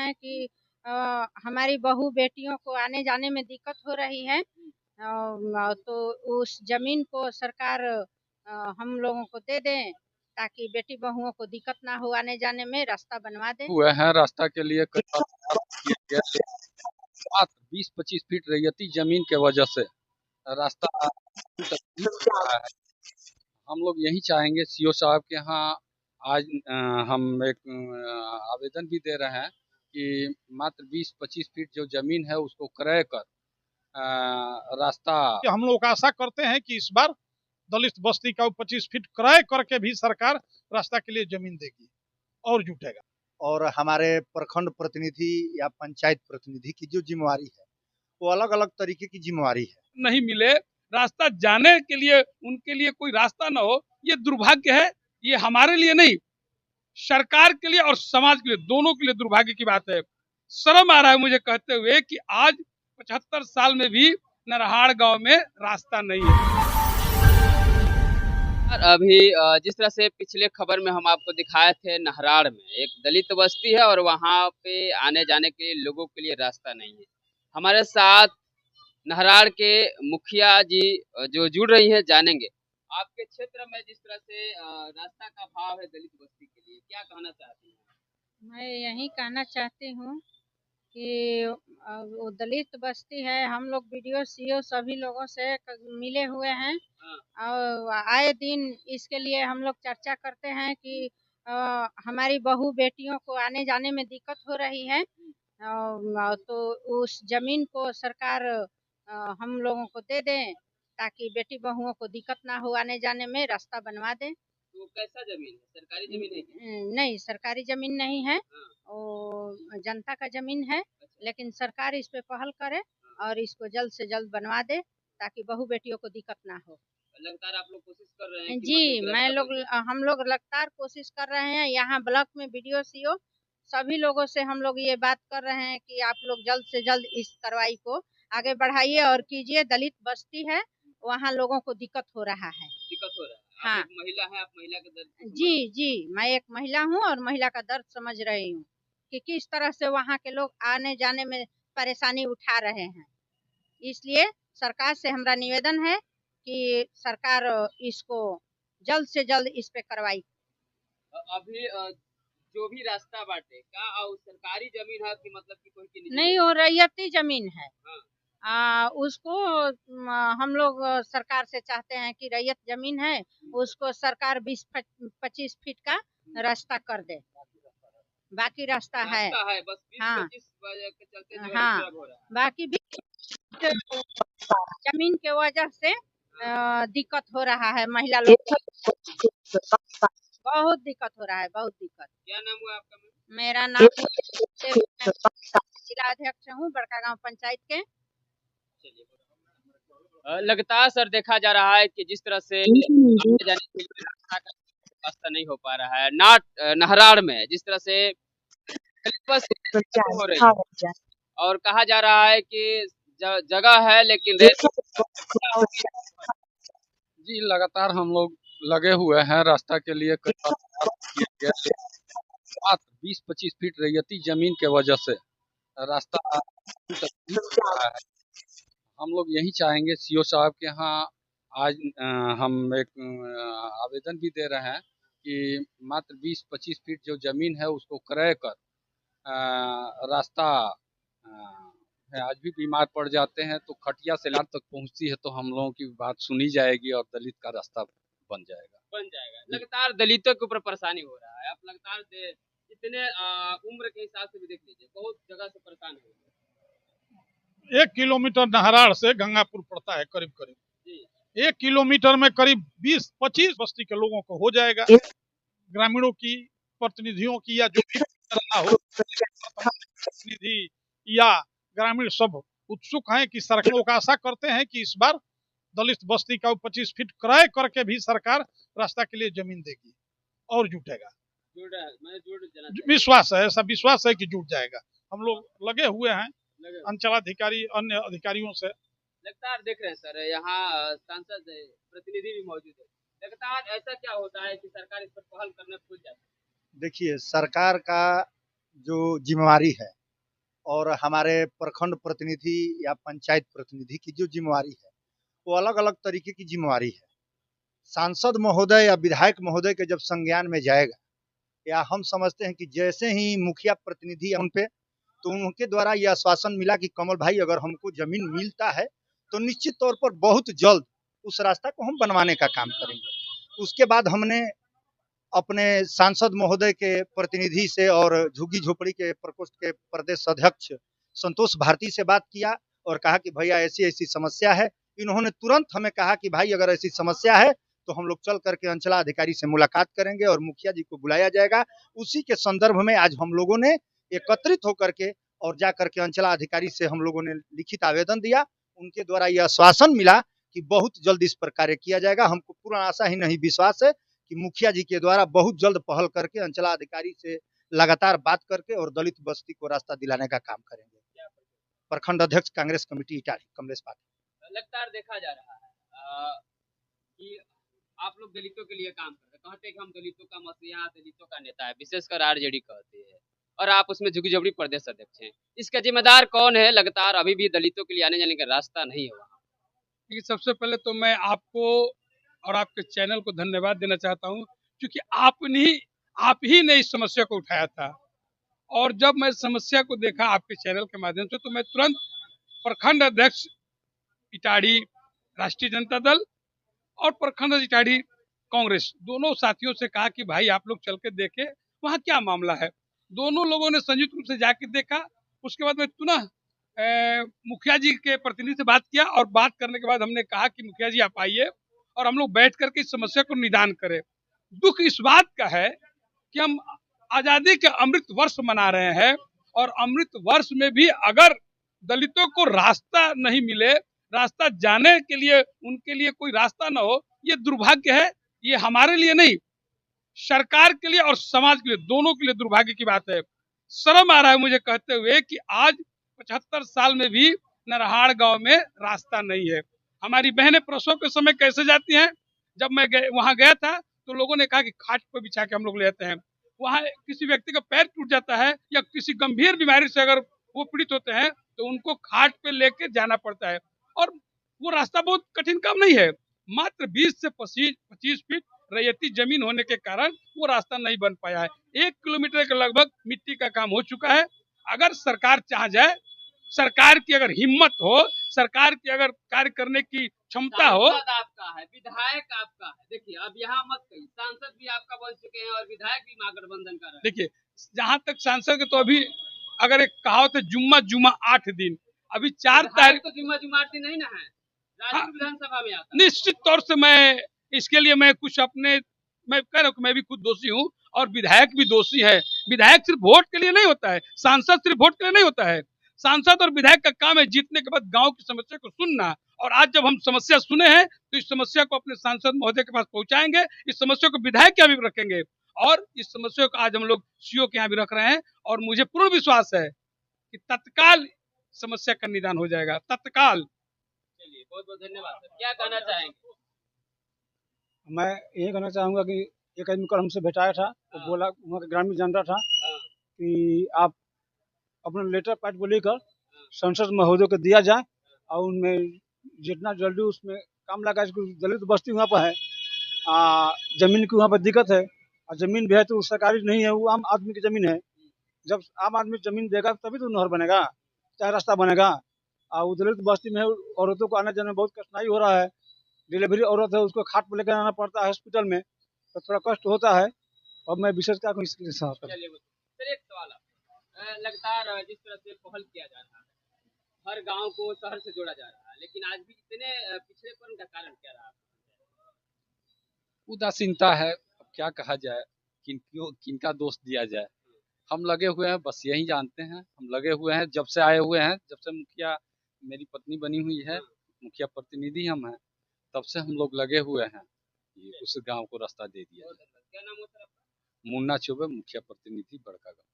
हैं कि हमारी बहू बेटियों को आने जाने में दिक्कत हो रही है। तो उस जमीन को सरकार हम लोगों को दे दें ताकि बेटी बहुओं को दिक्कत ना हो, आने जाने में रास्ता बनवा दें। हुए हैं रास्ता के लिए किया गया है। मात्र 20-25 फीट रैयती जमीन के वजह से रास्ता रहा है। हम लोग यही चाहेंगे सीओ साहब के यहाँ आज हम एक आवेदन भी दे रहे हैं कि मात्र 20-25 फीट जो जमीन है उसको क्रय कर रास्ता। हम लोग आशा करते हैं कि इस बार दलित बस्ती का 25 फीट क्रय करके भी सरकार रास्ता के लिए जमीन देगी और जुटेगा। और हमारे प्रखंड प्रतिनिधि या पंचायत प्रतिनिधि की जो जिम्मेवारी है वो अलग अलग तरीके की जिम्मेवारी है। नहीं मिले रास्ता जाने के लिए, उनके लिए कोई रास्ता न हो, ये दुर्भाग्य है। ये हमारे लिए नहीं, सरकार के लिए और समाज के लिए, दोनों के लिए दुर्भाग्य की बात है। शर्म आ रहा है मुझे कहते हुए कि आज 75 साल में भी नरहाड़ गांव में रास्ता नहीं है। अभी जिस तरह से पिछले खबर में हम आपको दिखाए थे, नहराड़ में एक दलित बस्ती है और वहां पे आने जाने के लिए लोगों के लिए रास्ता नहीं है। हमारे साथ नहराड़ के मुखिया जी जो जुड़ रही हैं, जानेंगे आपके क्षेत्र में जिस तरह से रास्ता का अभाव है दलित बस्ती के लिए, क्या कहना चाहती हैं? मैं यही कहना चाहती हूँ कि वो दलित बस्ती है, हम लोग बीडीओ सीओ सभी लोगों से मिले हुए हैं और आए दिन इसके लिए हम लोग चर्चा करते हैं कि हमारी बहू बेटियों को आने जाने में दिक्कत हो रही है। तो उस जमीन को सरकार हम लोगों को दे दें ताकि बेटी बहुओं को दिक्कत ना हो, आने जाने में रास्ता बनवा दें। तो कैसा जमीन है? सरकारी जमीन है? नहीं, सरकारी जमीन नहीं है, वो जनता का जमीन है। लेकिन सरकार इस पे पहल करे और इसको जल्द से जल्द बनवा दे ताकि बहू बेटियों को दिक्कत ना हो। लगातार आप लोग कोशिश कर रहे हैं कि जी, मतलब हम लोग लगातार कोशिश कर रहे हैं। यहाँ ब्लॉक में बीडीओ सीओ सभी लोगों से हम लोग ये बात कर रहे हैं कि आप लोग जल्द से जल्द इस कार्रवाई को आगे बढ़ाइए और कीजिए। दलित बस्ती है, वहाँ लोगों को दिक्कत हो रहा है। दिक्कत हो रहा है। हाँ, आप एक महिला है, आप महिला का दर्द जी, मैं एक महिला हूँ और महिला का दर्द समझ रही हूँ कि किस तरह से वहाँ के लोग आने जाने में परेशानी उठा रहे हैं। इसलिए सरकार से हमारा निवेदन है कि सरकार इसको जल्द से जल्द इस पे कार्रवाई। अभी जो भी रास्ता बाटे का सरकारी जमीन है कि मतलब कि कोई की निजी नहीं, वो रैयती जमीन है। हाँ। उसको हम लोग सरकार से चाहते हैं कि रैयत जमीन है, उसको सरकार 20-25 फीट का रास्ता कर दे। बाकी रास्ता है बस 20-25 हाँ के चलते जो हाँ, डिस्टर्ब हो रहा है। बाकी भी जमीन के वजह से दिक्कत हो रहा है महिला लोग को। बहुत दिक्कत हो रहा है, बहुत दिक्कत। क्या नाम हुआ आपका? मेरा नाम जिला अध्यक्ष हूँ बड़का गांव पंचायत के। लगातार सर देखा जा रहा है कि जिस तरह से आने जाने के लिए रास्ता का रास्ता नहीं हो पा रहा है। नहराड़ में जिस तरह से बस हो रही है और कहा जा रहा है कि जगह है लेकिन जी लगातार हम लोग लगे हुए हैं रास्ता के लिए किया गया है। मात्र 20-25 फीट रैयती जमीन के वजह से रास्ता रहा है। हम लोग यही चाहेंगे सीओ साहब के यहाँ आज हम एक आवेदन भी दे रहे हैं कि मात्र 20-25 फीट जो जमीन है उसको क्रय कर रास्ता है। आज भी बीमार पड़ जाते हैं तो खटिया सेलान तक पहुंचती है तो हम लोगों की बात सुनी जाएगी और दलित का रास्ता बन जाएगा। लगातार दलितों के ऊपर परेशानी हो रहा है। आप लगातार इतने उम्र के हिसाब से भी देख लीजिए, बहुत जगह से परेशान हो रहे हैं। 1 किलोमीटर नहराड़ से गंगापुर पड़ता है करीब करीब। 1 किलोमीटर में करीब 20-25 बस्ती के लोगों को हो जाएगा। ग्रामीणों की, प्रतिनिधियों की या जो भी हो, प्रतिनिधि या ग्रामीण सब उत्सुक हैं कि सरकार को आशा करते हैं कि इस बार दलित बस्ती का 25 फीट क्रय करके भी सरकार रास्ता के लिए जमीन देगी और जुटेगा। विश्वास है, ऐसा विश्वास है कि जुट जाएगा। हम लोग लगे हुए हैं अंचलाधिकारी अन्य अधिकारियों से। लगातार देख रहे हैं सर, यहाँ सांसद प्रतिनिधि भी मौजूद है। लगातार ऐसा क्या होता है कि सरकार इस पर पहल करने भूल जाती है? देखिए, सरकार का जो जिम्मेवारी है और हमारे प्रखंड प्रतिनिधि या पंचायत प्रतिनिधि की जो जिम्मेवारी है वो अलग अलग तरीके की जिम्मेवारी है। सांसद महोदय या विधायक महोदय के जब संज्ञान में जाएगा, या हम समझते हैं कि जैसे ही मुखिया प्रतिनिधि उन पे, तो उनके द्वारा यह आश्वासन मिला कि कमल भाई अगर हमको जमीन मिलता है तो निश्चित तौर पर बहुत जल्द उस रास्ता को हम बनवाने का काम करेंगे। उसके बाद हमने अपने सांसद महोदय के प्रतिनिधि से और झुग्गी झोपड़ी के प्रकोष्ठ के प्रदेश अध्यक्ष संतोष भारती से बात किया और कहा कि भैया ऐसी ऐसी समस्या है। इन्होंने तुरंत हमें कहा कि भाई अगर ऐसी समस्या है तो हम लोग चल करके अंचलाधिकारी से मुलाकात करेंगे और मुखिया जी को बुलाया जाएगा। उसी के संदर्भ में आज हम लोगों ने एकत्रित होकर के और जा करके अंचलाधिकारी से हम लोगों ने लिखित आवेदन दिया। उनके द्वारा यह आश्वासन मिला कि बहुत जल्द इस पर कार्य किया जाएगा। हमको पूरा आशा ही नहीं विश्वास है कि मुखिया जी के द्वारा बहुत जल्द पहल करके अंचलाधिकारी से लगातार बात करके और दलित बस्ती को रास्ता दिलाने का काम करेंगे। प्रखंड अध्यक्ष कांग्रेस कमेटी इटाली कमलेश पाठक। लगातार देखा जा रहा है कि आप लोग दलितों के लिए काम करते हैं, कहते हैं कि हम दलितों का मसीहा, दलितों का नेता है, विशेषकर आरजेडी कहते हैं, और आप उसमें झुग्गी झोपड़ी प्रदेश अध्यक्ष हैं। इसका जिम्मेदार कौन है? लगातार अभी भी दलितों के लिए आने जाने का रास्ता नहीं हुआ। देखिए, सबसे पहले तो मैं आपको और आपके चैनल को धन्यवाद देना चाहता हूं, क्योंकि आप ही ने इस समस्या को उठाया था। और जब मैं समस्या को देखा आपके चैनल के माध्यम से, तो मैं तुरंत प्रखंड अध्यक्ष इटाढ़ी राष्ट्रीय जनता दल और प्रखंड इटाढ़ी कांग्रेस दोनों साथियों से कहा कि भाई आप लोग चल के देखें वहाँ क्या मामला है। दोनों लोगों ने संयुक्त रूप से जाके देखा। उसके बाद मैं पुनः मुखिया जी के प्रतिनिधि से बात किया और बात करने के बाद हमने कहा कि मुखिया जी आप आइए और हम लोग बैठ करके इस समस्या को निदान करें। दुख इस बात का है कि हम आजादी के अमृत वर्ष मना रहे हैं और अमृत वर्ष में भी अगर दलितों को रास्ता नहीं मिले, रास्ता जाने के लिए उनके लिए कोई रास्ता न हो, ये दुर्भाग्य है। ये हमारे लिए नहीं, सरकार के लिए और समाज के लिए, दोनों के लिए दुर्भाग्य की बात है। शर्म आ रहा है मुझे कहते हुए कि आज 75 साल में भी नरहाड़ गांव में रास्ता नहीं है। हमारी बहनें प्रसव के समय कैसे जाती हैं? जब मैं वहां गया था तो लोगों ने कहा कि खाट पर बिछा के हम लोग ले जाते हैं। वहां किसी व्यक्ति का पैर टूट जाता है या किसी गंभीर बीमारी से अगर वो पीड़ित होते हैं तो उनको खाट पे लेके जाना पड़ता है, और वो रास्ता बहुत कठिन काम नहीं है। मात्र 20 से 25 फीट रैयती जमीन होने के कारण वो रास्ता नहीं बन पाया है। 1 किलोमीटर के लगभग मिट्टी का काम हो चुका है। अगर सरकार चाह जाए, सरकार की अगर हिम्मत हो, सरकार की अगर कार्य करने की क्षमता हो। आपका है, विधायक आपका है। देखिए, अब यहाँ मत कहिए, सांसद भी आपका बन चुके हैं और विधायक भी महागठबंधन का है। देखिए, जहाँ तक सांसद के, तो अभी अगर एक कहावत है जुम्मा 8 दिन, अभी 4 तारीख तो जुम्मा 8 दिन नहीं ना है, राष्ट्रीय विधानसभा में आता। निश्चित तौर से मैं इसके लिए मैं कुछ अपने, मैं कह रहा हूँ कि मैं भी खुद दोषी हूँ और विधायक भी दोषी है। विधायक सिर्फ वोट के लिए नहीं होता है, सांसद सिर्फ वोट के लिए नहीं होता है। सांसद और विधायक का काम है जीतने के बाद गांव की समस्या को सुनना, और आज जब हम समस्या सुने हैं तो इस समस्या को अपने सांसद महोदय के पास पहुंचाएंगे, इस समस्या को विधायक के यहाँ भी रखेंगे और इस समस्या को आज हम लोग सीओ के यहाँ भी रख रहे हैं। और मुझे पूर्ण विश्वास है कि तत्काल समस्या का निदान हो जाएगा, तत्काल। चलिए, बहुत बहुत धन्यवाद। क्या कहना चाहेंगे? मैं यही कहना चाहूँगा कि एक आदमी कल हमसे भेटाया था, तो बोला, वहाँ का ग्रामीण जान रहा था कि आप अपना लेटर पैड को लेकर संसद महोदय को दिया जाए और उनमें जितना जल्दी उसमें काम लगा। दलित बस्ती वहाँ पर है, जमीन की वहाँ पर दिक्कत है, और जमीन भी है तो सरकारी नहीं है, वो आम आदमी की जमीन है। जब आम आदमी जमीन देगा तभी तो नहर बनेगा, चाहे रास्ता बनेगा। और दलित बस्ती में औरतों को आने जाने में बहुत कठिनाई हो रहा है। डिलीवरी औरत है, उसको खाट पर लेकर आना पड़ता है हॉस्पिटल में, तो थोड़ा कष्ट होता है। और मैं विशेष क्या इसके साथ सर, एक सवाल लगातार जिस तरह से पहल किया जा रहा है, हर गांव को शहर से जोड़ा जा रहा है, लेकिन आज भी इतने पिछड़ेपन का कारण क्या रहा? उदासीनता है। अब क्या कहा जाए, किनका दोष दिया जाए। हम लगे हुए हैं, बस यही जानते हैं। हम लगे हुए हैं, जब से आए हुए हैं, जब से मुखिया मेरी पत्नी बनी हुई है, मुखिया प्रतिनिधि हम हैं, तब से हम लोग लगे हुए हैं कि उस गांव को रास्ता दे दिया। क्या नाम होता है? मुन्ना चौबे, मुखिया प्रतिनिधि बड़का गांव।